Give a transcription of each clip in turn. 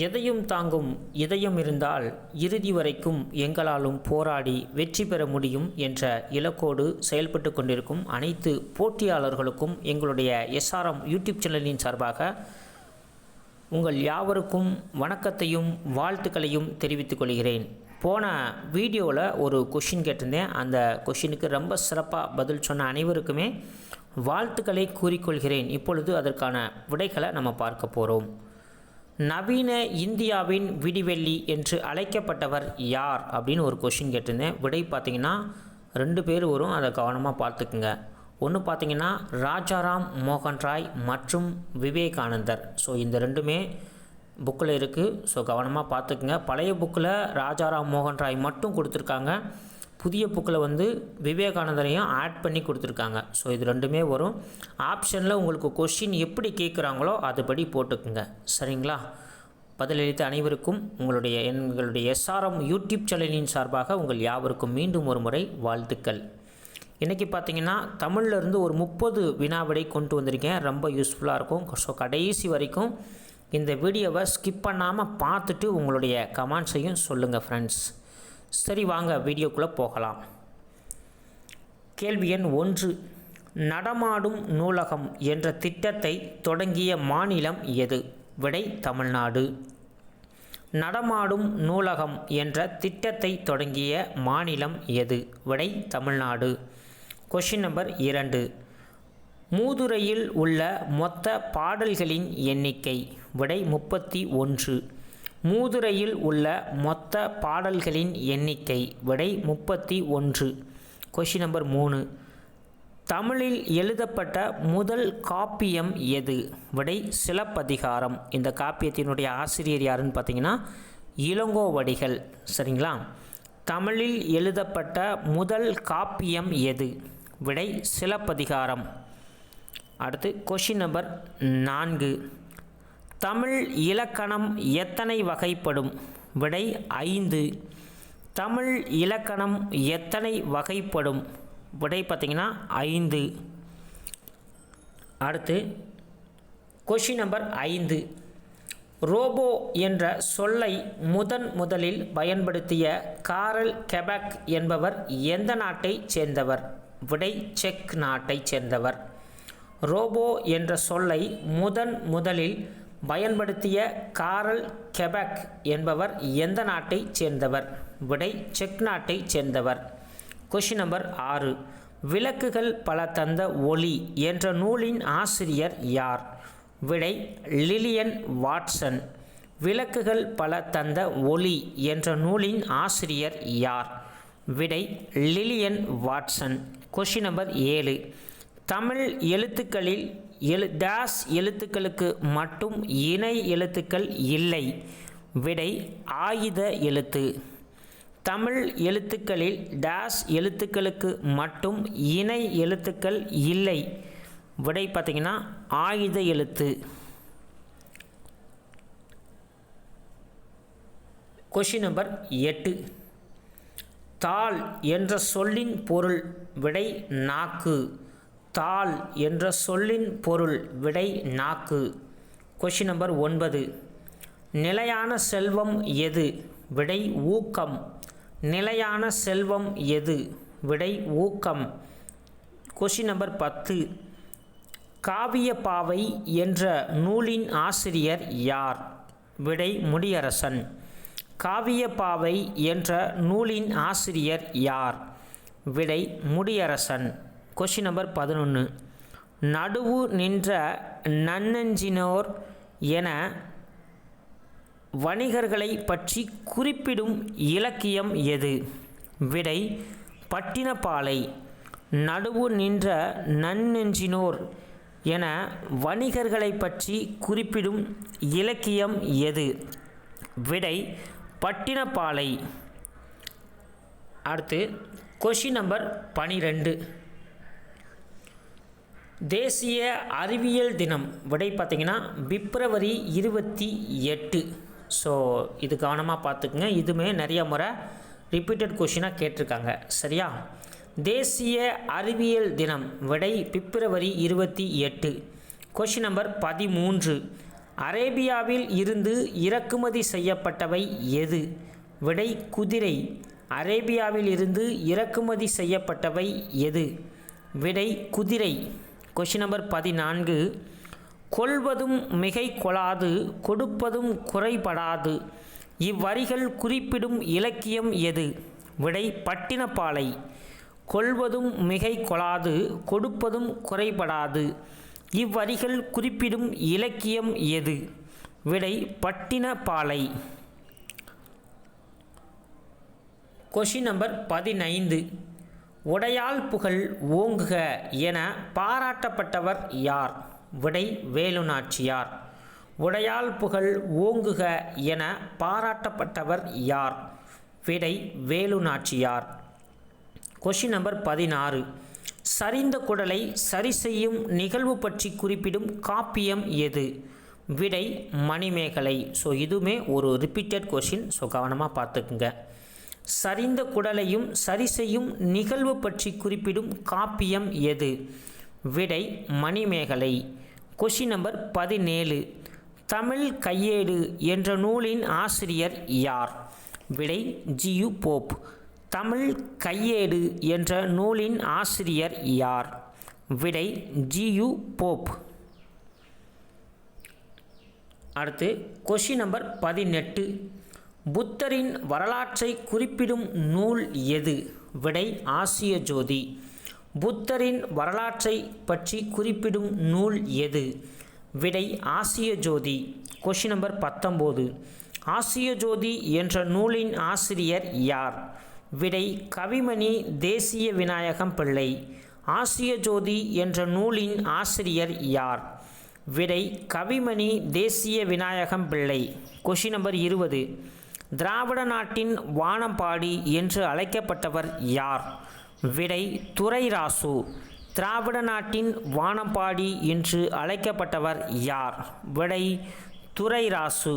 எதையும் தாங்கும் இதயம் இருந்தால் இறுதி வரைக்கும் எங்களாலும் போராடி வெற்றி பெற முடியும் என்ற இலக்கோடு செயல்பட்டு கொண்டிருக்கும் அனைத்து போட்டியாளர்களுக்கும் எங்களுடைய எஸ்ஆர்எம் யூடியூப் சேனலின் சார்பாக உங்கள் யாவருக்கும் வணக்கத்தையும் வாழ்த்துக்களையும் தெரிவித்துக் கொள்கிறேன். போன வீடியோவில் ஒரு கொஷின் கேட்டிருந்தேன். அந்த கொஷினுக்கு ரொம்ப சிறப்பாக பதில் சொன்ன அனைவருக்குமே வாழ்த்துக்களை கூறிக்கொள்கிறேன். இப்பொழுது அதற்கான விடைகளை நம்ம பார்க்க போகிறோம். நவீன இந்தியாவின் விடிவெள்ளி என்று அழைக்கப்பட்டவர் யார் அப்படின்னு ஒரு கொஷின் கேட்டிருந்தேன். விடை பார்த்திங்கன்னா 2 பேர் வரும், அதை கவனமாக பார்த்துக்குங்க. ஒன்று பார்த்திங்கன்னா ராஜாராம் மோகன் ராய் மற்றும் விவேகானந்தர். ஸோ இந்த 2மே புக்கில் இருக்குது. ஸோ கவனமாக பார்த்துக்குங்க. பழைய புக்கில் ராஜாராம் மோகன் ராய் மட்டும் கொடுத்துருக்காங்க. புதிய புக்கில் விவேகானந்தரையும் ஆட் பண்ணி கொடுத்துருக்காங்க. ஸோ இது 2மே வரும். ஆப்ஷனில் உங்களுக்கு கொஷின் எப்படி கேட்குறாங்களோ அதுபடி போட்டுக்குங்க, சரிங்களா? பதிலளித்த அனைவருக்கும் எங்களுடைய எஸ்ஆர்எம் யூடியூப் சேனலின் சார்பாக உங்கள் யாவருக்கும் மீண்டும் ஒரு முறை வாழ்த்துக்கள். இன்றைக்கி பார்த்திங்கன்னா தமிழ்லேருந்து ஒரு 30 வினாவிடை கொண்டு வந்திருக்கேன். ரொம்ப யூஸ்ஃபுல்லாக இருக்கும். ஸோ கடைசி வரைக்கும் இந்த வீடியோவை ஸ்கிப் பண்ணாமல் பார்த்துட்டு உங்களுடைய கமெண்ட்ஸையும் சொல்லுங்கள் ஃப்ரெண்ட்ஸ். சரி, வாங்க வீடியோக்குள்ளே போகலாம். கேள்வி எண் 1. நடமாடும் நூலகம் என்ற திட்டத்தை தொடங்கிய மாநிலம் எது? விடை தமிழ்நாடு. நடமாடும் நூலகம் என்ற திட்டத்தை தொடங்கிய மாநிலம் எது? விடை தமிழ்நாடு. Question number 2. மூதுரையில் உள்ள மொத்த பாடல்களின் எண்ணிக்கை? விடை 31. மூதுரையில் உள்ள மொத்த பாடல்களின் எண்ணிக்கை? விடை 31. Question number 3. தமிழில் எழுதப்பட்ட முதல் காப்பியம் எது? விடை சிலப்பதிகாரம். இந்த காப்பியத்தினுடைய ஆசிரியர் யாருன்னு பார்த்தீங்கன்னா இளங்கோவடிகள், சரிங்களா? தமிழில் எழுதப்பட்ட முதல் காப்பியம் எது? விடை சிலப்பதிகாரம். அடுத்து கொஷின் நம்பர் 4. தமிழ் இலக்கணம் எத்தனை வகைப்படும்? விடை 5. தமிழ் இலக்கணம் எத்தனை வகைப்படும்? விடை பார்த்திங்கன்னா 5. அடுத்து கொஷின் நம்பர் 5. ரோபோ என்ற சொல்லை முதலில் பயன்படுத்திய காரல் கெபக் என்பவர் எந்த நாட்டைச் சேர்ந்தவர்? விடை செக் நாட்டைச் சேர்ந்தவர். ரோபோ என்ற சொல்லை முதலில் பயன்படுத்திய காரல் கெபக் என்பவர் எந்த நாட்டைச் சேர்ந்தவர்? விடை செக் நாட்டைச் சேர்ந்தவர். Question number 6. விளக்குகள் பல தந்த ஒளி என்ற நூலின் ஆசிரியர் யார்? விடை லிலியன் வாட்சன். விளக்குகள் பல தந்த ஒளி என்ற நூலின் ஆசிரியர் யார்? விடை Lillian Watson. Question number 7. Tamil எழுத்துக்களில் டேஸ் எழுத்துக்களுக்கு மட்டும் இணை எழுத்துக்கள் இல்லை? விடை ஆயுத எழுத்து. தமிழ் எழுத்துக்களில் டேஸ் எழுத்துக்களுக்கு மட்டும் இணை எழுத்துக்கள் இல்லை? விடை பார்த்திங்கன்னா ஆயுத எழுத்து. Question number 8. தாள் என்ற சொல்லின் பொருள்? விடை நாக்கு. தாள் என்ற சொல்லின் பொருள்? விடை நாக்கு. Question number 9. நிலையான செல்வம் எது? விடை ஊக்கம். நிலையான செல்வம் எது? விடை ஊக்கம். Question number 10. காவியப்பாவை என்ற நூலின் ஆசிரியர் யார்? விடை முடியரசன். காவியப்பாவை என்ற நூலின் ஆசிரியர் யார்? விடை முடியரசன். Question number 11. நடுவு நின்ற நன்னெஞ்சினோர் என வணிகர்களை பற்றி குறிப்பிடும் இலக்கியம் எது? விடை பட்டினப்பாலை. நடுவு நின்ற நன்னெஞ்சினோர் என வணிகர்களை பற்றி குறிப்பிடும் இலக்கியம் எது? விடை பட்டினப்பாலை. அடுத்து கொஷின் நம்பர் 12. தேசிய அறிவியல் தினம்? விடை பார்த்திங்கன்னா பிப்ரவரி 28. ஸோ இது கவனமாக பார்த்துக்குங்க. இதுவுமே நிறைய முறை ரிப்பீட்டட் கொஷினாக கேட்டிருக்காங்க, சரியா? தேசிய அறிவியல் தினம்? விடை பிப்ரவரி 28. Question number 13. அரேபியாவில் இருந்து இறக்குமதி செய்யப்பட்டவை எது? விடை குதிரை. அரேபியாவில் இருந்து இறக்குமதி செய்யப்பட்டவை எது? விடை குதிரை. Question number 14. கொள்வதும் மிகை கொளாது, கொடுப்பதும் குறைபடாது, இவ்வரிகள் குறிப்பிடும் இலக்கியம் எது? விடை பட்டினப்பாலை. கொள்வதும் மிகை கொளாது, கொடுப்பதும் குறைபடாது, இவ்வரிகள் குறிப்பிடும் இலக்கியம் எது? விடை பட்டினப்பாலை. Question number 15. உடையாள் புகழ் ஓங்குக என பாராட்டப்பட்டவர் யார்? விடை வேலுநாச்சியார். உடையாள் புகழ் ஓங்குக என பாராட்டப்பட்டவர் யார்? விடை வேலுநாச்சியார். Question number 16. சரிந்த குடலை சரி செய்யும் நிகழ்வு பற்றி குறிப்பிடும் காப்பியம் எது? விடை மணிமேகலை. ஸோ இதுவுமே ஒரு ரிப்பீட்டட் கொஷின். ஸோ கவனமாக பார்த்துக்குங்க. சரிந்த குடலையும் சரி செய்யும் நிகழ்வு பற்றி குறிப்பிடும் காப்பியம் எது? விடை மணிமேகலை. Question number 17. தமிழ் கையேடு என்ற நூலின் ஆசிரியர் யார்? விடை ஜி.யு. போப். தமிழ் கையேடு என்ற நூலின் ஆசிரியர் யார்? விடை ஜி.யு. போப். அடுத்து கொஷின் நம்பர் 18. புத்தரின் வரலாற்றை குறிப்பிடும் நூல் எது? விடை ஆசிய ஜோதி. புத்தரின் வரலாற்றை பற்றி குறிப்பிடும் நூல் எது? விடை ஆசிய ஜோதி. Question number 19. ஆசிய ஜோதி என்ற நூலின் ஆசிரியர் யார்? விடை கவிமணி தேசிய விநாயகம் பிள்ளை. ஆசிய ஜோதி என்ற நூலின் ஆசிரியர் யார்? விடை கவிமணி தேசிய விநாயகம் பிள்ளை. Question number 20. திராவிட நாட்டின் வானம்பாடி என்று அழைக்கப்பட்டவர் யார்? விடை துரைராசு. திராவிட நாட்டின் வானம்பாடி என்று அழைக்கப்பட்டவர் யார்? விடை துரைராசு.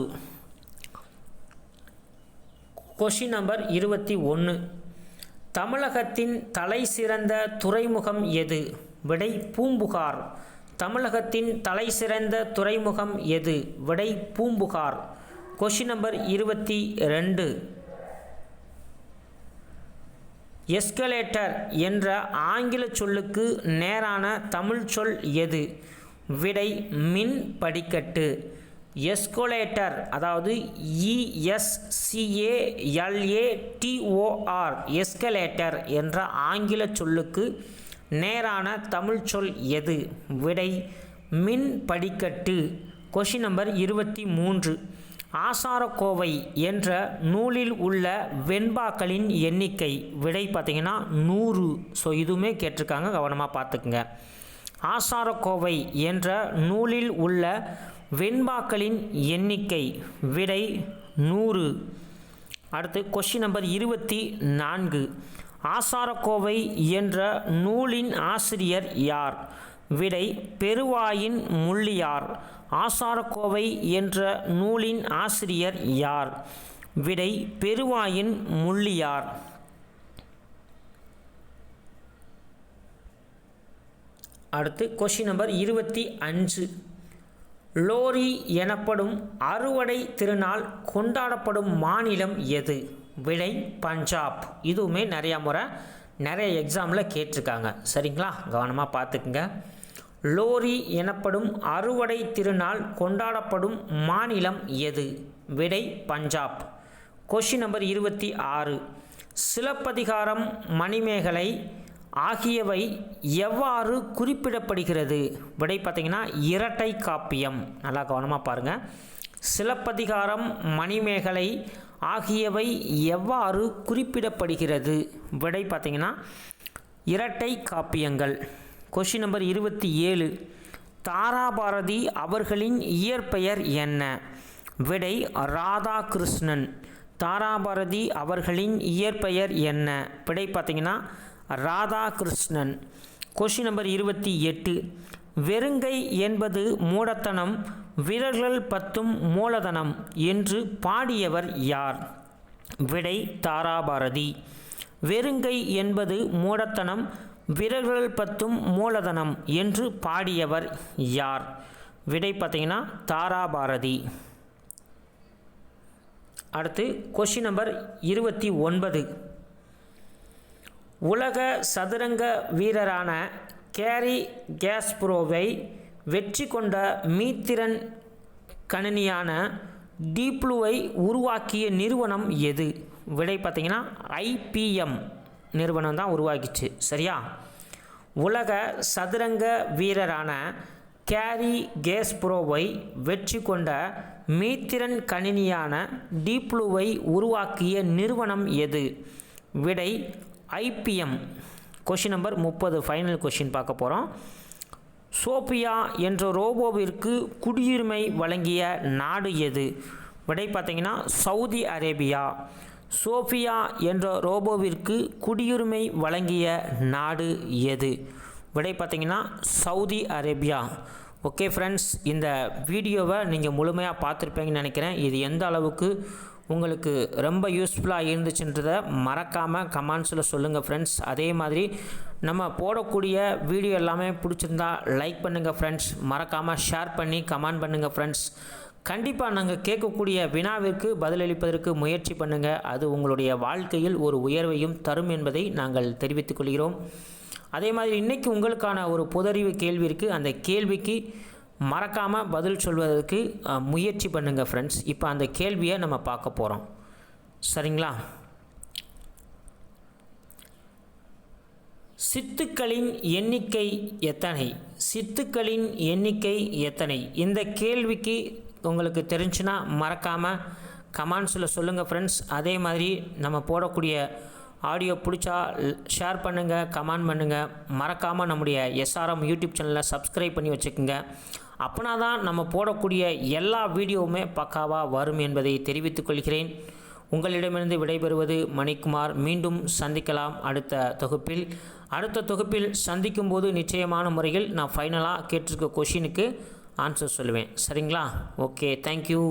Question number 21. தமிழகத்தின் தலை சிறந்த துறைமுகம் எது? விடை பூம்புகார். தமிழகத்தின் தலை சிறந்த துறைமுகம் எது? விடை பூம்புகார். Question number 22. எஸ்கலேட்டர் என்ற ஆங்கில சொல்லுக்கு நேரான தமிழ் சொல் எது? விடை மின் படிக்கட்டு. எஸ்கலேட்டர் அதாவது ESCALATOR எஸ்கலேட்டர் என்ற ஆங்கில சொல்லுக்கு நேரான தமிழ் சொல் எது? விடை மின் படிக்கட்டு. Question number 23. ஆசாரக்கோவை என்ற நூலில் உள்ள வெண்பாக்களின் எண்ணிக்கை? விடை பார்த்திங்கன்னா 100. ஸோ இதுவுமே கேட்டிருக்காங்க, கவனமாக பார்த்துக்குங்க. ஆசாரக்கோவை என்ற நூலில் உள்ள வெண்பாக்களின் எண்ணிக்கை? விடை 100. அடுத்து கொஷின் நம்பர் 24. ஆசாரக்கோவை என்ற நூலின் ஆசிரியர் யார்? விடை பெருவாயின் முள்ளியார். ஆசாரக்கோவை என்ற நூலின் ஆசிரியர் யார்? விடை பெருவாயின் முள்ளியார். அடுத்து கொஷின் நம்பர் 25. லோரி எனப்படும் அறுவடை திருநாள் கொண்டாடப்படும் மாநிலம் எது? விடை பஞ்சாப். இதுவுமே நிறைய எக்ஸாமில் கேட்டிருக்காங்க. சரிங்களா, கவனமாக பார்த்துக்குங்க. லோரி எனப்படும் அறுவடை திருநாள் கொண்டாடப்படும் மாநிலம் எது? விடை பஞ்சாப். Question number 26. சிலப்பதிகாரம், மணிமேகலை ஆகியவை எவ்வாறு குறிப்பிடப்படுகிறது? விடை பார்த்திங்கன்னா இரட்டை காப்பியம். நல்லா கவனமாக பாருங்கள். சிலப்பதிகாரம், மணிமேகலை ஆகியவை எவ்வாறு குறிப்பிடப்படுகிறது? விடை பார்த்திங்கன்னா இரட்டை காப்பியங்கள். Question number 27. தாராபாரதி அவர்களின் இயற்பெயர் என்ன? விடை ராதாகிருஷ்ணன். தாராபாரதி அவர்களின் இயற்பெயர் என்ன? விடை பார்த்திங்கன்னா ராதாகிருஷ்ணன். Question number 28. வெறுங்கை என்பது மூடத்தனம், விரல்கள் 10 மூலதனம் என்று பாடியவர் யார்? விடை தாராபாரதி. வெறுங்கை என்பது மூடத்தனம், விரல்கள் 10 மூலதனம் என்று பாடியவர் யார்? விடை பார்த்தீங்கன்னா தாராபாரதி. அடுத்து கொஷின் நம்பர் 29. உலக சதுரங்க வீரரான கேரி கேஸ்பரோவை வெற்றி கொண்ட மீத்திறன் கணினியான டீப் ப்ளூவை உருவாக்கிய நிறுவனம் எது? விடை பார்த்தீங்கன்னா IBM நிறுவனம் தான் உருவாக்கிச்சு. சரியா? உலக சதுரங்க வீரரான கேரி கேஸ்பரோவை வெற்றி கொண்ட மீத்திறன் கணினியான டீப் ப்ளூவை உருவாக்கிய நிறுவனம் எது? விடை IBM. Question number 30 final question பார்க்க போகிறோம். சோஃபியா என்ற ரோபோவிற்கு குடியுரிமை வழங்கிய நாடு எது? விடை பார்த்தீங்கன்னா சவுதி அரேபியா. சோஃபியா என்ற ரோபோவிற்கு குடியுரிமை வழங்கிய நாடு எது? விடை பார்த்தீங்கன்னா சவுதி அரேபியா. ஓகே ஃப்ரெண்ட்ஸ், இந்த வீடியோவை நீங்கள் முழுமையாக பார்த்துருப்பீங்கன்னு நினைக்கிறேன். இது எந்த அளவுக்கு உங்களுக்கு ரொம்ப யூஸ்ஃபுல்லாக இருந்துச்சுன்றதை மறக்காமல் கமெண்ட்ஸில் சொல்லுங்கள் ஃப்ரெண்ட்ஸ். அதே மாதிரி நம்ம போடக்கூடிய வீடியோ எல்லாமே பிடிச்சிருந்தா லைக் பண்ணுங்கள் ஃப்ரெண்ட்ஸ். மறக்காமல் ஷேர் பண்ணி கமெண்ட் பண்ணுங்கள் ஃப்ரெண்ட்ஸ். கண்டிப்பாக நாங்கள் கேட்கக்கூடிய வினாவிற்கு பதிலளிப்பதற்கு முயற்சி பண்ணுங்கள். அது உங்களுடைய வாழ்க்கையில் ஒரு உயர்வையும் தரும் என்பதை நாங்கள் தெரிவித்துக் கொள்கிறோம். அதே மாதிரி இன்றைக்கி உங்களுக்கான ஒரு பொதறிவு கேள்வி இருக்குது. அந்த கேள்விக்கு மறக்காமல் பதில் சொல்வதற்கு முயற்சி பண்ணுங்கள் ஃப்ரெண்ட்ஸ். இப்போ அந்த கேள்வியை நம்ம பார்க்க போகிறோம். சரிங்களா? சித்துக்களின் எண்ணிக்கை எத்தனை? சித்துக்களின் எண்ணிக்கை எத்தனை? இந்த கேள்விக்கு உங்களுக்கு தெரிஞ்சுன்னா மறக்காமல் கமெண்ட்ஸில் சொல்லுங்கள் ஃப்ரெண்ட்ஸ். அதே மாதிரி நம்ம போடக்கூடிய ஆடியோ பிடிச்சா ஷேர் பண்ணுங்கள், கமெண்ட் பண்ணுங்கள். மறக்காமல் நம்முடைய SRM யூடியூப் சேனலை சப்ஸ்கிரைப் பண்ணி வச்சுக்கோங்க. அப்படின்னா தான் நம்ம போடக்கூடிய எல்லா வீடியோவுமே பக்காவாக வரும் என்பதை தெரிவித்துக் கொள்கிறேன். உங்களிடமிருந்து விடைபெறுவது மணிக்குமார். மீண்டும் சந்திக்கலாம் அடுத்த தொகுப்பில் சந்திக்கும் போது நிச்சயமான முறையில் நான் ஃபைனலாக கேட்டிருக்க கொஷினுக்கு ஆன்சர் சொல்லுவேன். சரிங்களா? Okay, thank you.